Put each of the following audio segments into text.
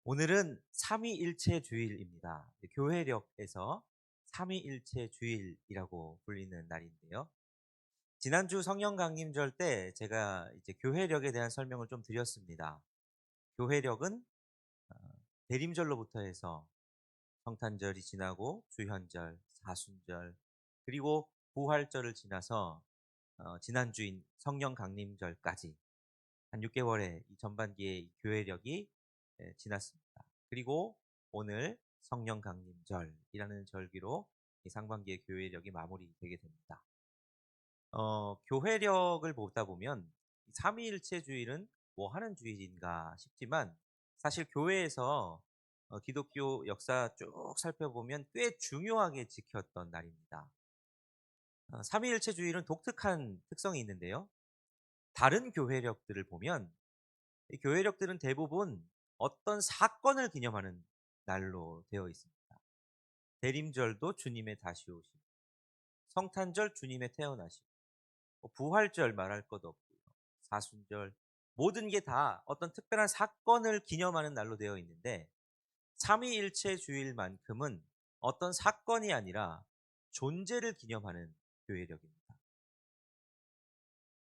오늘은 삼위일체 주일입니다. 교회력에서 삼위일체 주일이라고 불리는 날인데요. 지난주 성령 강림절 때 제가 이제 교회력에 대한 설명을 좀 드렸습니다. 교회력은 어, 대림절로부터 해서 성탄절이 지나고 주현절, 사순절, 그리고 부활절을 지나서 지난주인 성령 강림절까지 한 6개월의 이 전반기의 이 교회력이 지났습니다. 그리고 오늘 성령 강림절이라는 절기로 이 상반기의 교회력이 마무리되게 됩니다. 교회력을 보다 보면 이 삼위일체 주일은 뭐 하는 주일인가 싶지만 사실 교회에서 기독교 역사 쭉 살펴보면 꽤 중요하게 지켰던 날입니다. 삼위일체 주일은 독특한 특성이 있는데요. 다른 교회력들을 보면 이 교회력들은 대부분 어떤 사건을 기념하는 날로 되어 있습니다. 대림절도 주님의 다시 오심, 성탄절 주님의 태어나심, 뭐 부활절 말할 것 없고요. 사순절 모든 게 다 어떤 특별한 사건을 기념하는 날로 되어 있는데 삼위일체 주일만큼은 어떤 사건이 아니라 존재를 기념하는 교회력입니다.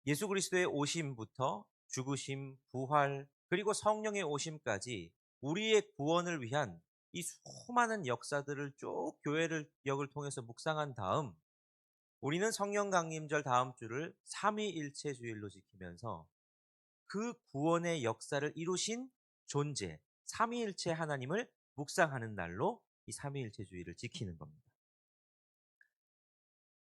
예수 그리스도의 오심부터 죽으심, 부활, 그리고 성령의 오심까지 우리의 구원을 위한 이 수많은 역사들을 쭉 교회를 역을 통해서 묵상한 다음 우리는 성령 강림절 다음 주를 삼위일체 주일로 지키면서 그 구원의 역사를 이루신 존재, 삼위일체 하나님을 묵상하는 날로 이 삼위일체 주일을 지키는 겁니다.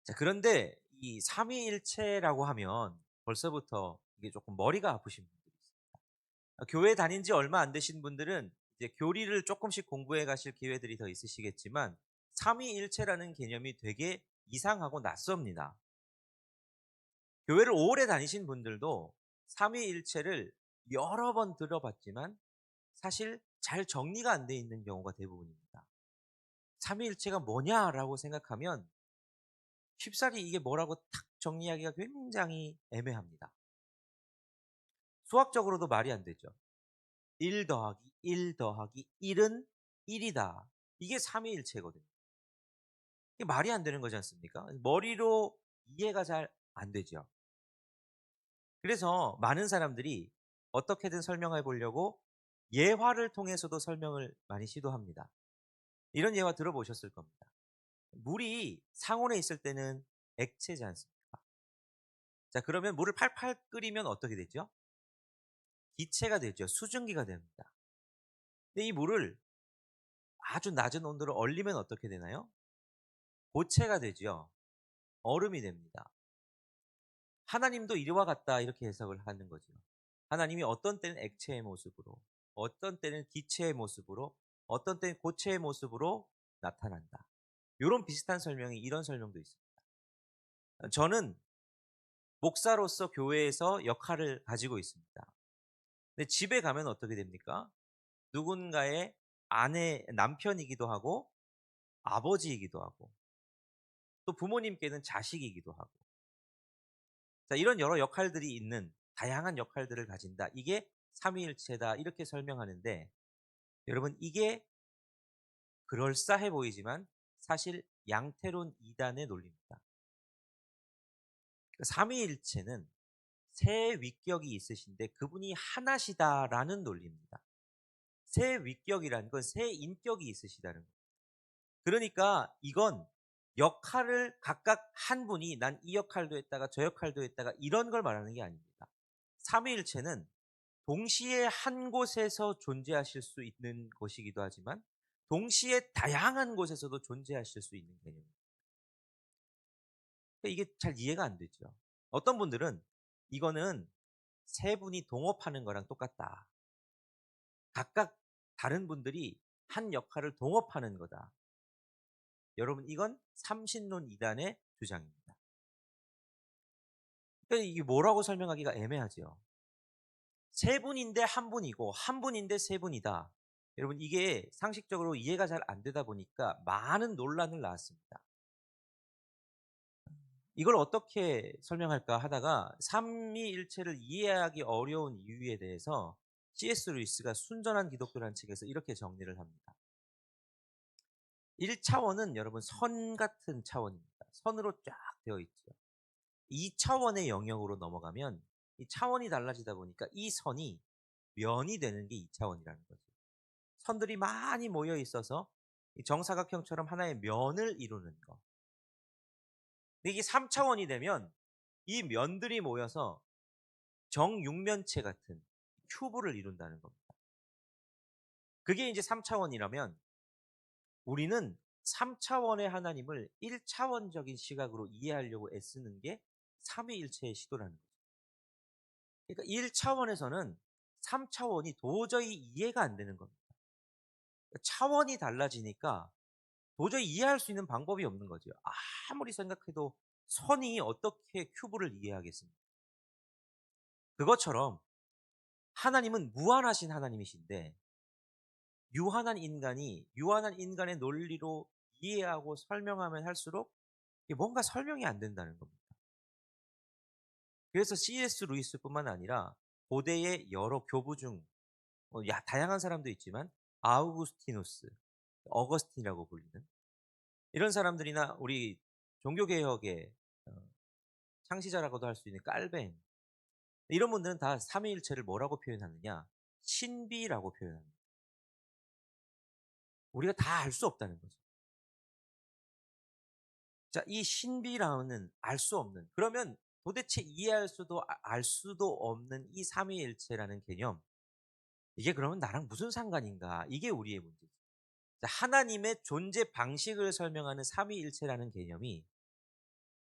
자, 그런데 이 삼위일체라고 하면 벌써부터 이게 조금 머리가 아프신 분들이 있습니다. 교회 다닌 지 얼마 안 되신 분들은 이제 교리를 조금씩 공부해 가실 기회들이 더 있으시겠지만 삼위일체라는 개념이 되게 이상하고 낯섭니다. 교회를 오래 다니신 분들도 삼위일체를 여러 번 들어봤지만 사실 잘 정리가 안 돼 있는 경우가 대부분입니다. 삼위일체가 뭐냐라고 생각하면 쉽사리 이게 뭐라고 탁 정리하기가 굉장히 애매합니다. 수학적으로도 말이 안 되죠. 1 더하기 1 더하기 1은 1이다. 이게 삼위일체거든요. 이게 말이 안 되는 거지 않습니까? 머리로 이해가 잘 안 되죠. 그래서 많은 사람들이 어떻게든 설명해 보려고 예화를 통해서도 설명을 많이 시도합니다. 이런 예화 들어보셨을 겁니다. 물이 상온에 있을 때는 액체지 않습니까? 자, 그러면 물을 팔팔 끓이면 어떻게 되죠? 기체가 되죠. 수증기가 됩니다. 근데 이 물을 아주 낮은 온도로 얼리면 어떻게 되나요? 고체가 되죠. 얼음이 됩니다. 하나님도 이와 같다 이렇게 해석을 하는 거죠. 하나님이 어떤 때는 액체의 모습으로, 어떤 때는 기체의 모습으로, 어떤 때는 고체의 모습으로 나타난다. 이런 비슷한 설명이 이런 설명도 있습니다. 저는 목사로서 교회에서 역할을 가지고 있습니다. 근데 집에 가면 어떻게 됩니까? 누군가의 아내, 남편이기도 하고 아버지이기도 하고 또 부모님께는 자식이기도 하고 자, 이런 여러 역할들이 있는 다양한 역할들을 가진다. 이게 삼위일체다. 이렇게 설명하는데 여러분 이게 그럴싸해 보이지만 사실 양태론 이단의 논리입니다. 삼위일체는 새 위격이 있으신데 그분이 하나시다라는 논리입니다. 새 위격이라는 건 새 인격이 있으시다는 거예요. 그러니까 이건 역할을 각각 한 분이 난 이 역할도 했다가 저 역할도 했다가 이런 걸 말하는 게 아닙니다. 삼위일체는 동시에 한 곳에서 존재하실 수 있는 것이기도 하지만 동시에 다양한 곳에서도 존재하실 수 있는 개념입니다. 그러니까 이게 잘 이해가 안 되죠. 어떤 분들은 이거는 세 분이 동업하는 거랑 똑같다. 각각 다른 분들이 한 역할을 동업하는 거다. 여러분 이건 삼신론 이단의 주장입니다. 그러니까 이게 뭐라고 설명하기가 애매하죠. 세 분인데 한 분이고 한 분인데 세 분이다. 여러분 이게 상식적으로 이해가 잘 안 되다 보니까 많은 논란을 낳았습니다. 이걸 어떻게 설명할까 하다가 삼위일체를 이해하기 어려운 이유에 대해서 C.S. 루이스가 순전한 기독교라는 책에서 이렇게 정리를 합니다. 1차원은 여러분 선 같은 차원입니다. 선으로 쫙 되어 있죠. 2차원의 영역으로 넘어가면 이 차원이 달라지다 보니까 이 선이 면이 되는 게 2차원이라는 거죠. 선들이 많이 모여 있어서 이 정사각형처럼 하나의 면을 이루는 거. 근데 이게 3차원이 되면 이 면들이 모여서 정육면체 같은 큐브를 이룬다는 겁니다. 그게 이제 3차원이라면 우리는 3차원의 하나님을 1차원적인 시각으로 이해하려고 애쓰는 게 삼위일체의 시도라는 거죠. 그러니까 1차원에서는 3차원이 도저히 이해가 안 되는 겁니다. 차원이 달라지니까 도저히 이해할 수 있는 방법이 없는 거죠. 아무리 생각해도 선이 어떻게 큐브를 이해하겠습니까? 그것처럼 하나님은 무한하신 하나님이신데 유한한 인간의 논리로 이해하고 설명하면 할수록 이게 뭔가 설명이 안 된다는 겁니다. 그래서 C.S. 루이스뿐만 아니라 고대의 여러 교부 중 다양한 사람도 있지만 아우구스티누스, 어거스틴이라고 불리는 이런 사람들이나 우리 종교개혁의 창시자라고도 할 수 있는 깔뱅 이런 분들은 다 삼위일체를 뭐라고 표현하느냐? 신비라고 표현합니다. 우리가 다 알 수 없다는 거죠. 자, 이 신비라는 알 수 없는 그러면 도대체 이해할 수도 알 수도 없는 이 삼위일체라는 개념 이게 그러면 나랑 무슨 상관인가? 이게 우리의 문제죠. 자, 하나님의 존재 방식을 설명하는 삼위일체라는 개념이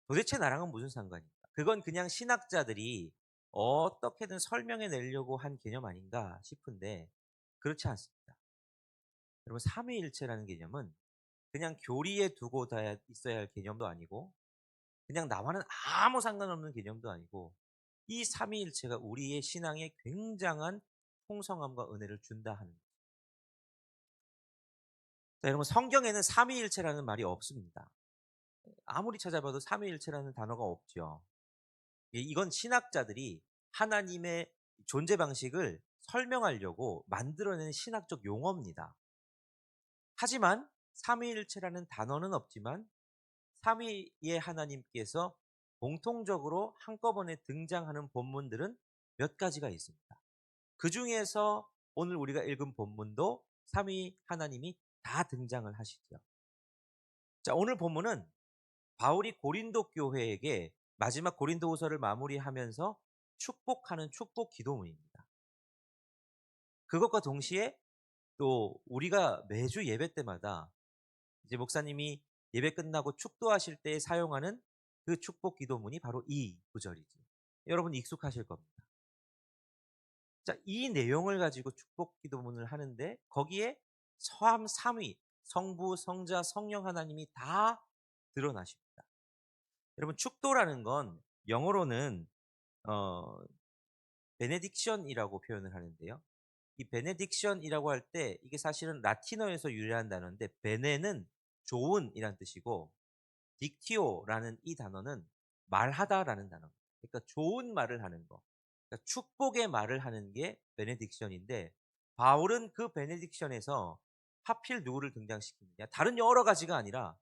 도대체 나랑은 무슨 상관인가? 그건 그냥 신학자들이 어떻게든 설명해 내려고 한 개념 아닌가 싶은데 그렇지 않습니다. 여러분 삼위일체라는 개념은 그냥 교리에 두고 다 있어야 할 개념도 아니고 그냥 나와는 아무 상관없는 개념도 아니고 이 삼위일체가 우리의 신앙에 굉장한 풍성함과 은혜를 준다 하는 거죠. 자, 여러분 성경에는 삼위일체라는 말이 없습니다. 아무리 찾아봐도 삼위일체라는 단어가 없죠. 이건 신학자들이 하나님의 존재 방식을 설명하려고 만들어낸 신학적 용어입니다. 하지만 삼위일체라는 단어는 없지만 삼위의 하나님께서 공통적으로 한꺼번에 등장하는 본문들은 몇 가지가 있습니다. 그 중에서 오늘 우리가 읽은 본문도 삼위 하나님이 다 등장을 하시죠. 자, 오늘 본문은 바울이 고린도 교회에게 마지막 고린도후서를 마무리하면서 축복하는 축복 기도문입니다. 그것과 동시에 또 우리가 매주 예배 때마다 이제 목사님이 예배 끝나고 축도하실 때 사용하는 그 축복 기도문이 바로 이 구절이죠. 여러분 익숙하실 겁니다. 자, 이 내용을 가지고 축복 기도문을 하는데 거기에 서함 삼위, 성부, 성자, 성령 하나님이 다 드러나십니다. 여러분 축도라는 건 영어로는 어 베네딕션이라고 표현을 하는데요. 이 베네딕션이라고 할 때 이게 사실은 라틴어에서 유래한 단어인데 베네는 좋은이란 뜻이고 딕티오라는 이 단어는 말하다라는 단어입니다. 그러니까 좋은 말을 하는 거. 그러니까 축복의 말을 하는 게 베네딕션인데 바울은 그 베네딕션에서 하필 누구를 등장시키느냐? 다른 여러 가지가 아니라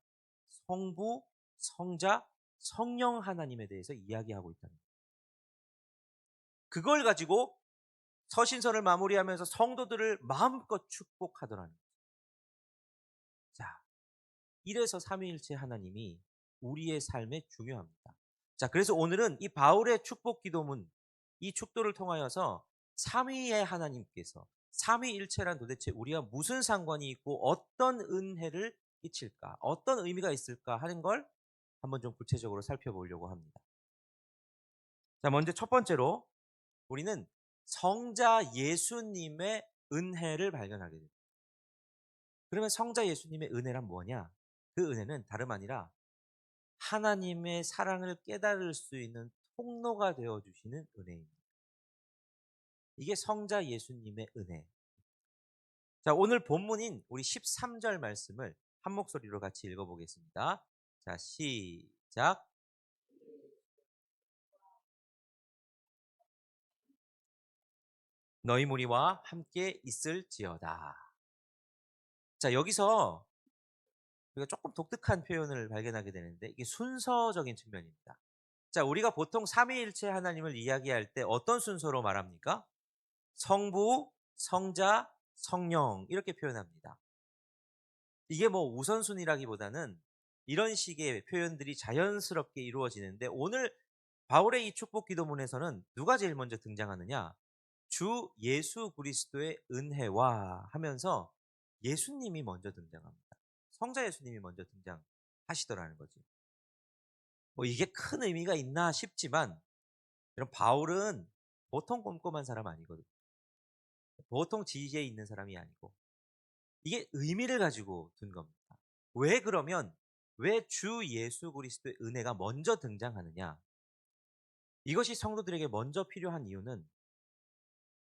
성부, 성자, 성령 하나님에 대해서 이야기하고 있다는 거예요. 그걸 가지고 서신서를 마무리하면서 성도들을 마음껏 축복하더라는 거죠. 자, 이래서 삼위일체 하나님이 우리의 삶에 중요합니다. 자, 그래서 오늘은 이 바울의 축복 기도문, 이 축도를 통하여서 삼위의 하나님께서 삼위일체란 도대체 우리가 무슨 상관이 있고 어떤 은혜를 끼칠까, 어떤 의미가 있을까 하는 걸 한번 좀 구체적으로 살펴보려고 합니다. 자, 먼저 첫 번째로 우리는 성자 예수님의 은혜를 발견하게 됩니다. 그러면 성자 예수님의 은혜란 뭐냐? 그 은혜는 다름 아니라 하나님의 사랑을 깨달을 수 있는 통로가 되어 주시는 은혜입니다. 이게 성자 예수님의 은혜. 자, 오늘 본문인 우리 13절 말씀을 한 목소리로 같이 읽어보겠습니다. 자, 시작. 너희 무리와 함께 있을지어다. 자, 여기서 우리가 조금 독특한 표현을 발견하게 되는데 이게 순서적인 측면입니다. 자, 우리가 보통 삼위일체 하나님을 이야기할 때 어떤 순서로 말합니까? 성부, 성자, 성령 이렇게 표현합니다. 이게 뭐 우선순위라기보다는 이런 식의 표현들이 자연스럽게 이루어지는데 오늘 바울의 이 축복 기도문에서는 누가 제일 먼저 등장하느냐? 주 예수 그리스도의 은혜와 하면서 예수님이 먼저 등장합니다. 성자 예수님이 먼저 등장하시더라는 거죠. 뭐 이게 큰 의미가 있나 싶지만 이런 바울은 보통 꼼꼼한 사람 아니거든요. 보통 지혜에 있는 사람이 아니고 이게 의미를 가지고 둔 겁니다. 왜 그러면 왜 주 예수 그리스도의 은혜가 먼저 등장하느냐? 이것이 성도들에게 먼저 필요한 이유는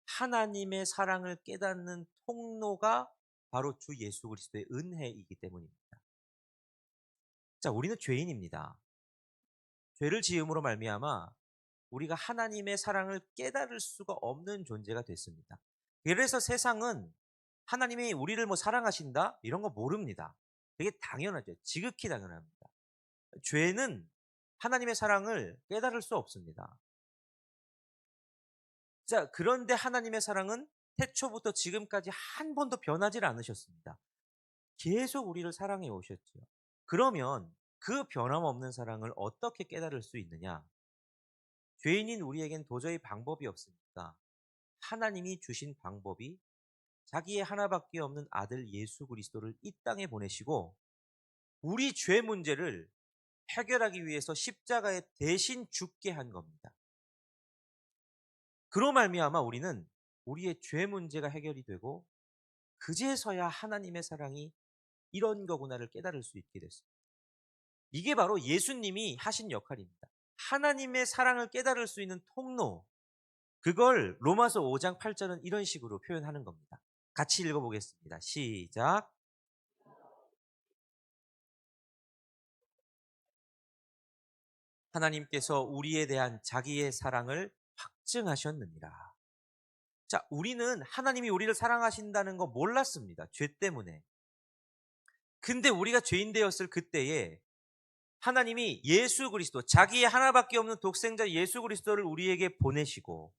하나님의 사랑을 깨닫는 통로가 바로 주 예수 그리스도의 은혜이기 때문입니다. 자, 우리는 죄인입니다. 죄를 지음으로 말미암아 우리가 하나님의 사랑을 깨달을 수가 없는 존재가 됐습니다. 그래서 세상은 하나님이 우리를 뭐 사랑하신다 이런 거 모릅니다. 되게 당연하죠. 지극히 당연합니다. 죄는 하나님의 사랑을 깨달을 수 없습니다. 자, 그런데 하나님의 사랑은 태초부터 지금까지 한 번도 변하지 않으셨습니다. 계속 우리를 사랑해 오셨죠. 그러면 그 변함없는 사랑을 어떻게 깨달을 수 있느냐? 죄인인 우리에겐 도저히 방법이 없으니까 하나님이 주신 방법이 자기의 하나밖에 없는 아들 예수 그리스도를 이 땅에 보내시고 우리 죄 문제를 해결하기 위해서 십자가에 대신 죽게 한 겁니다. 그로 말미암아 우리는 우리의 죄 문제가 해결이 되고 그제서야 하나님의 사랑이 이런 거구나를 깨달을 수 있게 됐습니다. 이게 바로 예수님이 하신 역할입니다. 하나님의 사랑을 깨달을 수 있는 통로, 그걸 로마서 5장 8절은 이런 식으로 표현하는 겁니다. 같이 읽어보겠습니다. 시작. 하나님께서 우리에 대한 자기의 사랑을 확증하셨느니라. 자, 우리는 하나님이 우리를 사랑하신다는 거 몰랐습니다. 죄 때문에. 근데 우리가 죄인 되었을 그때에 하나님이 예수 그리스도, 자기의 하나밖에 없는 독생자 예수 그리스도를 우리에게 보내시고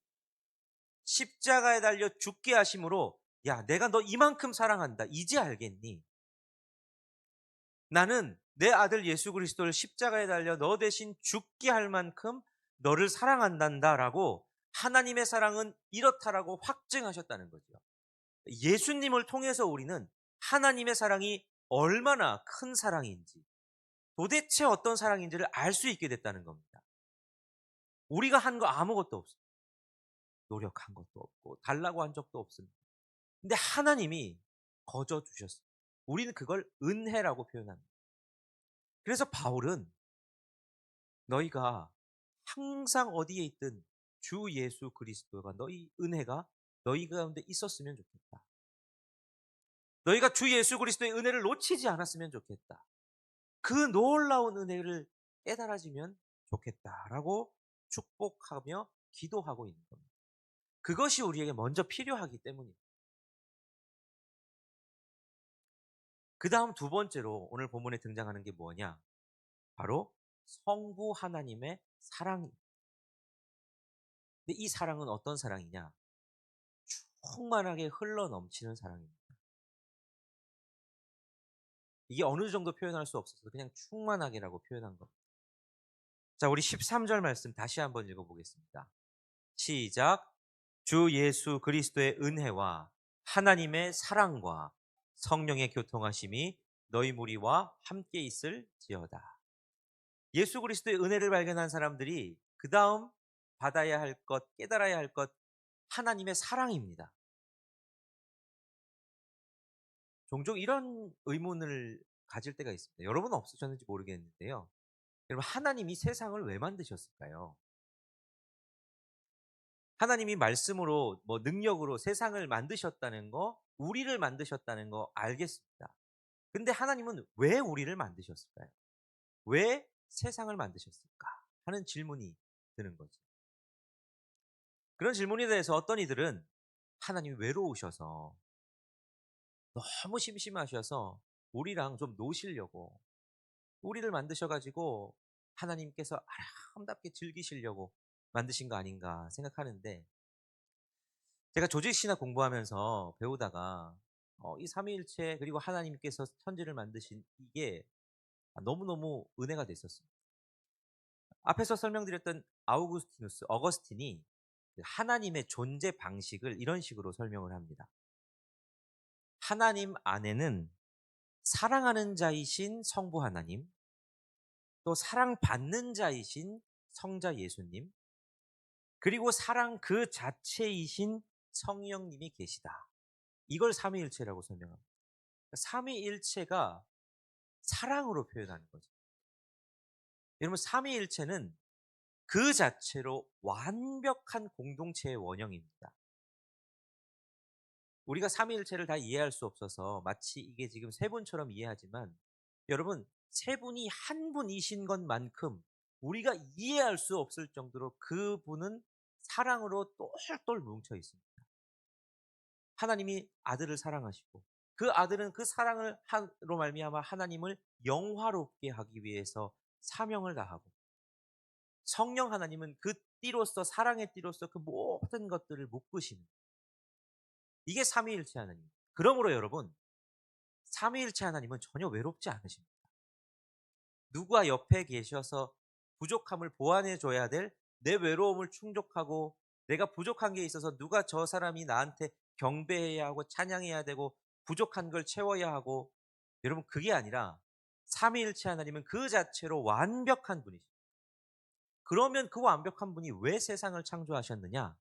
십자가에 달려 죽게 하심으로 야, 내가 너 이만큼 사랑한다. 이제 알겠니? 나는 내 아들 예수 그리스도를 십자가에 달려 너 대신 죽게 할 만큼 너를 사랑한단다라고 하나님의 사랑은 이렇다라고 확증하셨다는 거죠. 예수님을 통해서 우리는 하나님의 사랑이 얼마나 큰 사랑인지 도대체 어떤 사랑인지를 알 수 있게 됐다는 겁니다. 우리가 한 거 아무것도 없어요. 노력한 것도 없고 달라고 한 적도 없습니다. 근데 하나님이 거저 주셨어요. 우리는 그걸 은혜라고 표현합니다. 그래서 바울은 너희가 항상 어디에 있든 주 예수 그리스도가 너희 은혜가 너희 가운데 있었으면 좋겠다. 너희가 주 예수 그리스도의 은혜를 놓치지 않았으면 좋겠다. 그 놀라운 은혜를 깨달아지면 좋겠다라고 축복하며 기도하고 있는 겁니다. 그것이 우리에게 먼저 필요하기 때문입니다. 그 다음 두 번째로 오늘 본문에 등장하는 게 뭐냐? 바로 성부 하나님의 사랑입니다. 근데 이 사랑은 어떤 사랑이냐? 충만하게 흘러넘치는 사랑입니다. 이게 어느 정도 표현할 수 없어서 그냥 충만하게라고 표현한 겁니다. 자, 우리 13절 말씀 다시 한번 읽어보겠습니다. 시작. 주 예수 그리스도의 은혜와 하나님의 사랑과 성령의 교통하심이 너희 무리와 함께 있을지어다. 예수 그리스도의 은혜를 발견한 사람들이 그 다음 받아야 할 것, 깨달아야 할 것, 하나님의 사랑입니다. 종종 이런 의문을 가질 때가 있습니다. 여러분은 없으셨는지 모르겠는데요. 여러분, 하나님이 세상을 왜 만드셨을까요? 하나님이 말씀으로 뭐 능력으로 세상을 만드셨다는 거, 우리를 만드셨다는 거 알겠습니다. 근데 하나님은 왜 우리를 만드셨을까요? 왜 세상을 만드셨을까? 하는 질문이 드는 거죠. 그런 질문에 대해서 어떤 이들은 하나님이 외로우셔서 너무 심심하셔서 우리랑 좀 노시려고 우리를 만드셔 가지고 하나님께서 아름답게 즐기시려고 만드신 거 아닌가 생각하는데, 제가 조직신학 공부하면서 배우다가 이 삼위일체 그리고 하나님께서 천지를 만드신 이게 너무너무 은혜가 됐었습니다. 앞에서 설명드렸던 어거스틴이 그 하나님의 존재 방식을 이런 식으로 설명을 합니다. 하나님 안에는 사랑하는 자이신 성부 하나님, 또 사랑받는 자이신 성자 예수님, 그리고 사랑 그 자체이신 성령님이 계시다. 이걸 삼위일체라고 설명합니다. 그러니까 삼위일체가 사랑으로 표현하는 거죠. 여러분, 삼위일체는 그 자체로 완벽한 공동체의 원형입니다. 우리가 삼위일체를 다 이해할 수 없어서 마치 이게 지금 세 분처럼 이해하지만, 여러분, 세 분이 한 분이신 것만큼 우리가 이해할 수 없을 정도로 그분은 사랑으로 똘똘 뭉쳐 있습니다. 하나님이 아들을 사랑하시고 그 아들은 그 사랑을 로 말미암아 하나님을 영화롭게 하기 위해서 사명을 다하고, 성령 하나님은 그 띠로서, 사랑의 띠로서 그 모든 것들을 묶으시는, 이게 삼위일체 하나님. 그러므로 여러분, 삼위일체 하나님은 전혀 외롭지 않으십니다. 누가 옆에 계셔서 부족함을 보완해 줘야 될 내 외로움을 충족하고, 내가 부족한 게 있어서 누가 저 사람이 나한테 경배해야 하고 찬양해야 되고 부족한 걸 채워야 하고, 여러분 그게 아니라 삼위일체 하나님은 그 자체로 완벽한 분이십니다. 그러면 그 완벽한 분이 왜 세상을 창조하셨느냐?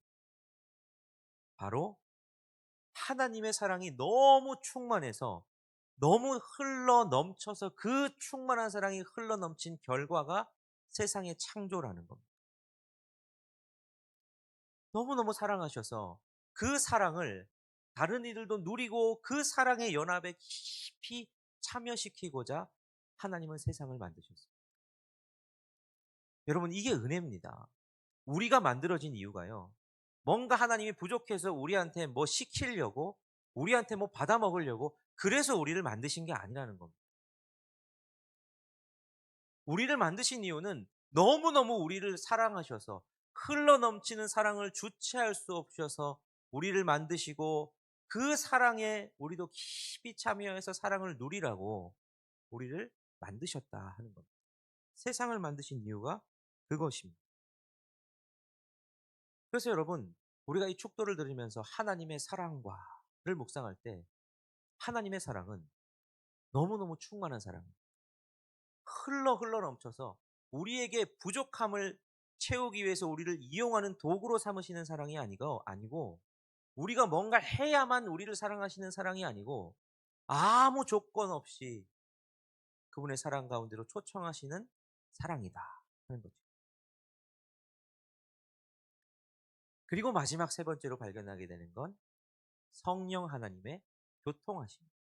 바로 하나님의 사랑이 너무 충만해서, 너무 흘러 넘쳐서 그 충만한 사랑이 흘러 넘친 결과가 세상의 창조라는 겁니다. 너무너무 사랑하셔서 그 사랑을 다른 이들도 누리고 그 사랑의 연합에 깊이 참여시키고자 하나님은 세상을 만드셨어요. 여러분, 이게 은혜입니다. 우리가 만들어진 이유가요, 뭔가 하나님이 부족해서 우리한테 뭐 시키려고, 우리한테 뭐 받아먹으려고 그래서 우리를 만드신 게 아니라는 겁니다. 우리를 만드신 이유는 너무너무 우리를 사랑하셔서, 흘러넘치는 사랑을 주체할 수 없으셔서 우리를 만드시고, 그 사랑에 우리도 깊이 참여해서 사랑을 누리라고 우리를 만드셨다 하는 겁니다. 세상을 만드신 이유가 그것입니다. 그래서 여러분, 우리가 이 축도를 들으면서 하나님의 사랑과를 묵상할 때, 하나님의 사랑은 너무너무 충만한 사랑입니다. 흘러 넘쳐서 우리에게 부족함을 채우기 위해서 우리를 이용하는 도구로 삼으시는 사랑이 아니고, 우리가 뭔가 해야만 우리를 사랑하시는 사랑이 아니고, 아무 조건 없이 그분의 사랑 가운데로 초청하시는 사랑이다 하는 거죠. 그리고 마지막 세 번째로 발견하게 되는 건 성령 하나님의 교통하심입니다.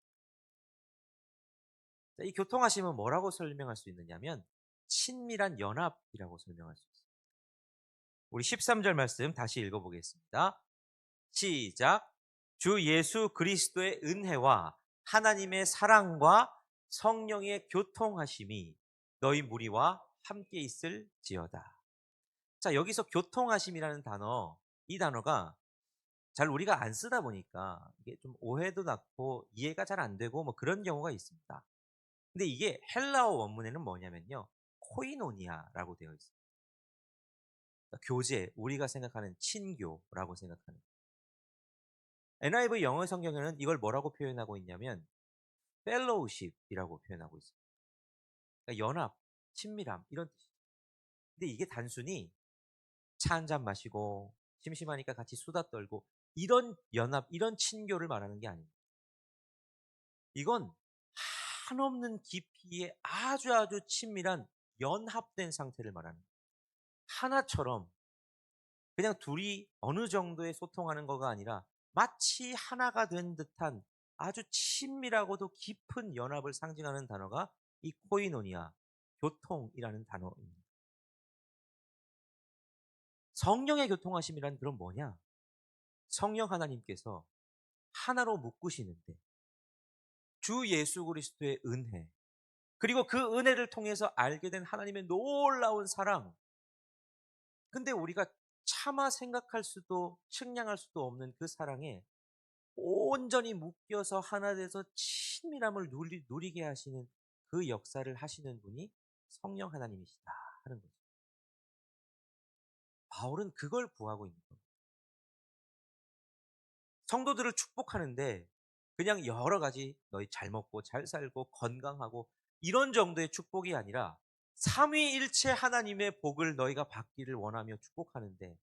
이 교통하심은 뭐라고 설명할 수 있느냐면 친밀한 연합이라고 설명할 수 있습니다. 우리 13절 말씀 다시 읽어보겠습니다. 시작. 주 예수 그리스도의 은혜와 하나님의 사랑과 성령의 교통하심이 너희 무리와 함께 있을지어다. 자, 여기서 교통하심이라는 단어, 이 단어가 잘 우리가 안 쓰다 보니까 이게 좀 오해도 낳고 이해가 잘 안 되고 뭐 그런 경우가 있습니다. 근데 이게 헬라어 원문에는 뭐냐면요, 코이노니아라고 되어 있어요. 그러니까 교제, 우리가 생각하는 친교라고 생각하는. NIV 영어 성경에는 이걸 뭐라고 표현하고 있냐면 fellowship이라고 표현하고 있어요. 그러니까 연합, 친밀함 이런 뜻이죠. 근데 이게 단순히 차 한 잔 마시고 심심하니까 같이 수다 떨고 이런 연합, 이런 친교를 말하는 게 아닙니다. 이건 한없는 깊이의 아주 친밀한 연합된 상태를 말하는 거예요. 하나처럼 그냥 둘이 어느 정도의 소통하는 거가 아니라 마치 하나가 된 듯한 아주 친밀하고도 깊은 연합을 상징하는 단어가 이 코이노니아, 교통이라는 단어입니다. 성령의 교통하심이란 그럼 뭐냐? 성령 하나님께서 하나로 묶으시는데 주 예수 그리스도의 은혜, 그리고 그 은혜를 통해서 알게 된 하나님의 놀라운 사랑. 근데 우리가 차마 생각할 수도 측량할 수도 없는 그 사랑에 온전히 묶여서 하나 돼서 친밀함을 누리게 하시는 그 역사를 하시는 분이 성령 하나님이시다 하는 거죠. 바울은 그걸 구하고 있는 겁니다. 성도들을 축복하는데 그냥 여러 가지 너희 잘 먹고 잘 살고 건강하고 이런 정도의 축복이 아니라 삼위일체 하나님의 복을 너희가 받기를 원하며 축복하는데,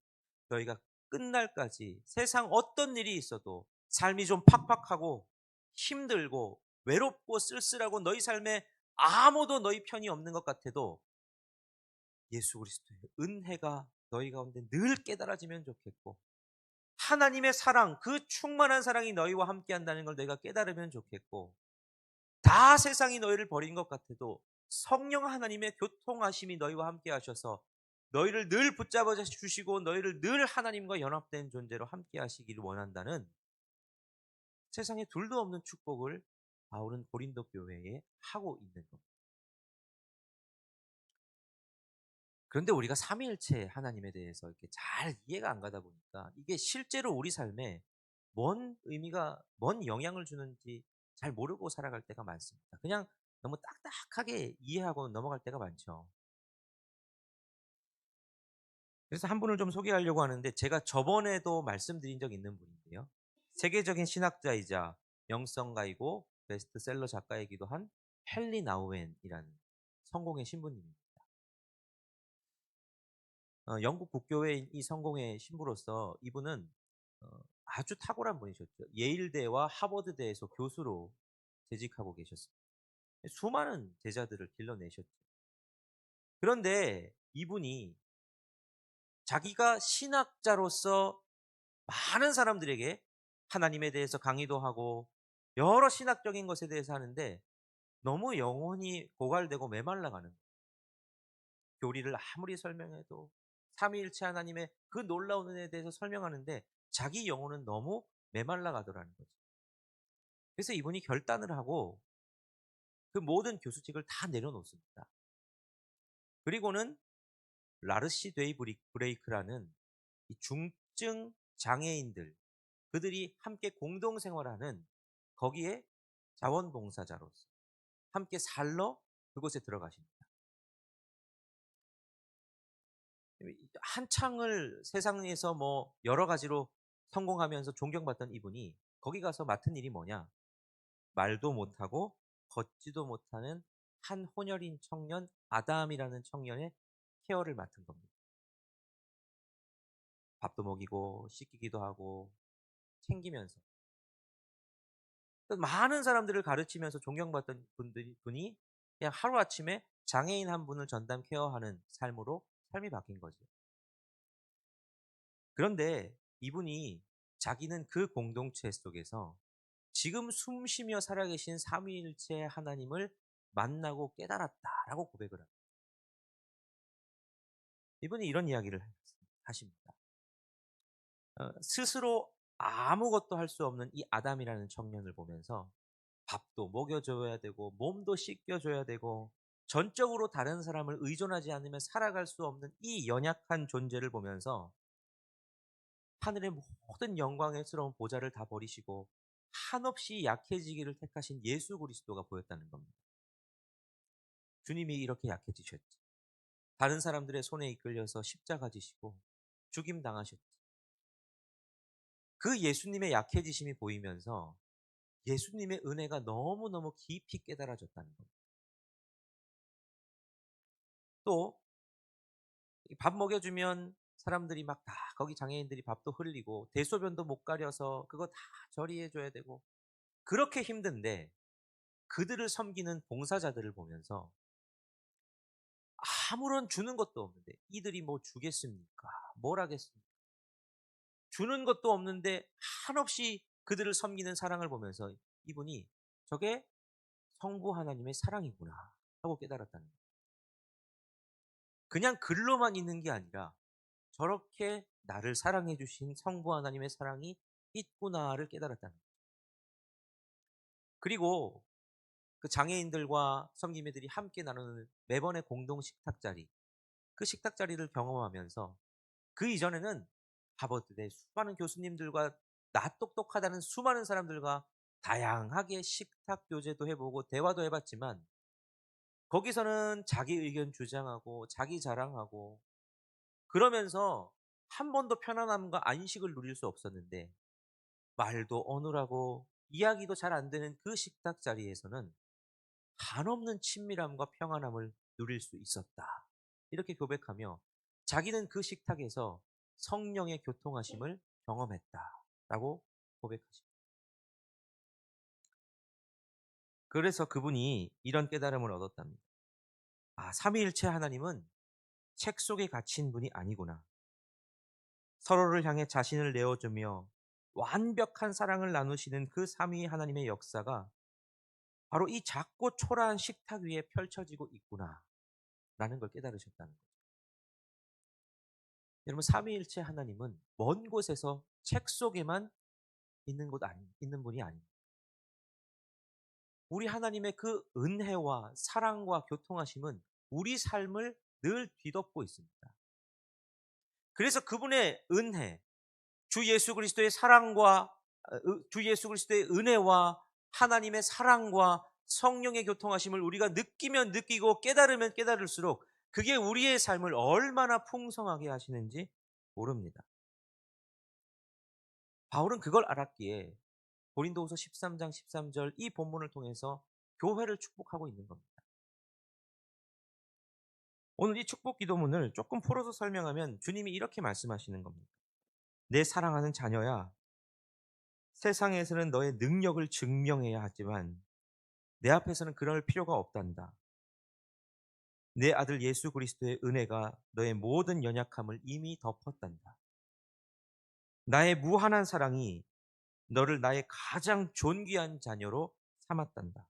너희가 끝날까지 세상 어떤 일이 있어도 삶이 좀 팍팍하고 힘들고 외롭고 쓸쓸하고 너희 삶에 아무도 너희 편이 없는 것 같아도 예수 그리스도의 은혜가 너희 가운데 늘 깨달아지면 좋겠고, 하나님의 사랑, 그 충만한 사랑이 너희와 함께 한다는 걸 너희가 깨달으면 좋겠고, 다 세상이 너희를 버린 것 같아도 성령 하나님의 교통하심이 너희와 함께 하셔서 너희를 늘 붙잡아 주시고 너희를 늘 하나님과 연합된 존재로 함께 하시기를 원한다는 세상에 둘도 없는 축복을 바울은 고린도 교회에 하고 있는 겁니다. 그런데 우리가 삼위일체 하나님에 대해서 이렇게 잘 이해가 안 가다 보니까 이게 실제로 우리 삶에 뭔 의미가, 뭔 영향을 주는지 잘 모르고 살아갈 때가 많습니다. 그냥 너무 딱딱하게 이해하고 넘어갈 때가 많죠. 그래서 한 분을 좀 소개하려고 하는데, 제가 저번에도 말씀드린 적 있는 분인데요. 세계적인 신학자이자 영성가이고 베스트셀러 작가이기도 한 헨리 나우엔이라는 성공의 신부님입니다. 영국 국교회인 이 성공의 신부로서 이분은 아주 탁월한 분이셨죠. 예일대와 하버드대에서 교수로 재직하고 계셨습니다. 수많은 제자들을 길러내셨죠. 그런데 이분이 자기가 신학자로서 많은 사람들에게 하나님에 대해서 강의도 하고 여러 신학적인 것에 대해서 하는데 너무 영혼이 고갈되고 메말라가는 거예요. 교리를 아무리 설명해도 삼위일체 하나님의 그 놀라운 은혜에 대해서 설명하는데 자기 영혼은 너무 메말라 가더라는 거죠. 그래서 이분이 결단을 하고 그 모든 교수직을 다 내려놓습니다. 그리고는 라르시 데이 브레이크라는 이 중증 장애인들, 그들이 함께 공동 생활하는 거기에 자원봉사자로서 함께 살러 그곳에 들어가십니다. 한창을 세상에서 뭐 여러 가지로 성공하면서 존경받던 이분이 거기 가서 맡은 일이 뭐냐? 말도 못하고 걷지도 못하는 한 혼혈인 청년 아담이라는 청년의 케어를 맡은 겁니다. 밥도 먹이고 씻기기도 하고 챙기면서 많은 사람들을 가르치면서 존경받던 분이 그냥 하루아침에 장애인 한 분을 전담 케어하는 삶으로 삶이 바뀐 거죠. 그런데 이분이 자기는 그 공동체 속에서 지금 숨쉬며 살아계신 삼위일체 하나님을 만나고 깨달았다라고 고백을 합니다. 이분이 이런 이야기를 하십니다. 스스로 아무것도 할 수 없는 이 아담이라는 청년을 보면서 밥도 먹여줘야 되고 몸도 씻겨줘야 되고 전적으로 다른 사람을 의존하지 않으면 살아갈 수 없는 이 연약한 존재를 보면서 하늘의 모든 영광스러운 보좌를 다 버리시고 한없이 약해지기를 택하신 예수 그리스도가 보였다는 겁니다. 주님이 이렇게 약해지셨지. 다른 사람들의 손에 이끌려서 십자가 지시고 죽임 당하셨지. 그 예수님의 약해지심이 보이면서 예수님의 은혜가 너무너무 깊이 깨달아졌다는 겁니다. 또 밥 먹여주면 사람들이 막 다 거기 장애인들이 밥도 흘리고 대소변도 못 가려서 그거 다 처리해줘야 되고 그렇게 힘든데 그들을 섬기는 봉사자들을 보면서 아무런 주는 것도 없는데 이들이 뭐 주겠습니까? 뭘 하겠습니까? 주는 것도 없는데 한없이 그들을 섬기는 사랑을 보면서 이분이 저게 성부 하나님의 사랑이구나 하고 깨달았다는 거예요. 그냥 글로만 있는 게 아니라 저렇게 나를 사랑해 주신 성부 하나님의 사랑이 있구나를 깨달았다는 거예요. 그리고 그 장애인들과 성기매들이 함께 나누는 매번의 공동 식탁 자리, 그 식탁 자리를 경험하면서 그 이전에는 하버드대 수많은 교수님들과 나 똑똑하다는 수많은 사람들과 다양하게 식탁 교제도 해 보고 대화도 해 봤지만 거기서는 자기 의견 주장하고 자기 자랑하고 그러면서 한 번도 편안함과 안식을 누릴 수 없었는데 말도 어눌하고 이야기도 잘 안 되는 그 식탁 자리에서는 한없는 친밀함과 평안함을 누릴 수 있었다. 이렇게 고백하며 자기는 그 식탁에서 성령의 교통하심을 경험했다라고 고백하십니다. 그래서 그분이 이런 깨달음을 얻었답니다. 아, 삼위일체 하나님은 책 속에 갇힌 분이 아니구나. 서로를 향해 자신을 내어주며 완벽한 사랑을 나누시는 그 삼위 하나님의 역사가 바로 이 작고 초라한 식탁 위에 펼쳐지고 있구나라는 걸 깨달으셨다는 거죠. 여러분, 삼위일체 하나님은 먼 곳에서 책 속에만 있는 분이 아닙니다. 우리 하나님의 그 은혜와 사랑과 교통하심은 우리 삶을 늘 뒤덮고 있습니다. 그래서 그분의 은혜, 주 예수 그리스도의 사랑과 주 예수 그리스도의 은혜와 하나님의 사랑과 성령의 교통하심을 우리가 느끼면 느끼고 깨달으면 깨달을수록 그게 우리의 삶을 얼마나 풍성하게 하시는지 모릅니다. 바울은 그걸 알았기에 고린도후서 13장 13절 이 본문을 통해서 교회를 축복하고 있는 겁니다. 오늘 이 축복 기도문을 조금 풀어서 설명하면 주님이 이렇게 말씀하시는 겁니다. 내 사랑하는 자녀야, 세상에서는 너의 능력을 증명해야 하지만 내 앞에서는 그럴 필요가 없단다. 내 아들 예수 그리스도의 은혜가 너의 모든 연약함을 이미 덮었단다. 나의 무한한 사랑이 너를 나의 가장 존귀한 자녀로 삼았단다.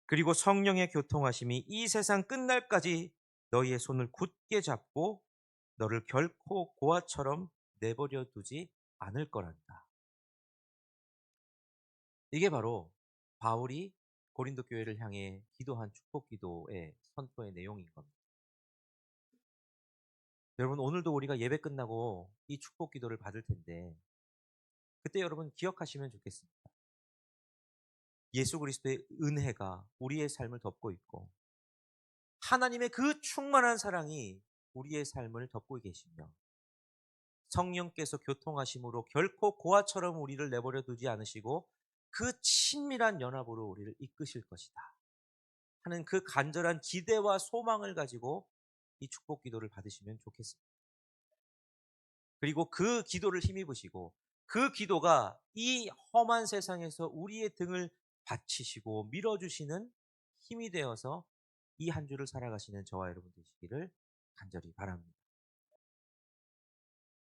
그리고 성령의 교통하심이 이 세상 끝날까지 너희의 손을 굳게 잡고 너를 결코 고아처럼 내버려 두지 않을 거란다. 이게 바로 바울이 고린도 교회를 향해 기도한 축복 기도의 선포의 내용인 겁니다. 여러분, 오늘도 우리가 예배 끝나고 이 축복 기도를 받을 텐데 그때 여러분 기억하시면 좋겠습니다. 예수 그리스도의 은혜가 우리의 삶을 덮고 있고 하나님의 그 충만한 사랑이 우리의 삶을 덮고 계시며 성령께서 교통하심으로 결코 고아처럼 우리를 내버려 두지 않으시고 그 친밀한 연합으로 우리를 이끄실 것이다 하는 그 간절한 기대와 소망을 가지고 이 축복 기도를 받으시면 좋겠습니다. 그리고 그 기도를 힘입으시고 그 기도가 이 험한 세상에서 우리의 등을 받치시고 밀어주시는 힘이 되어서 이 한 주를 살아가시는 저와 여러분 되시기를 간절히 바랍니다.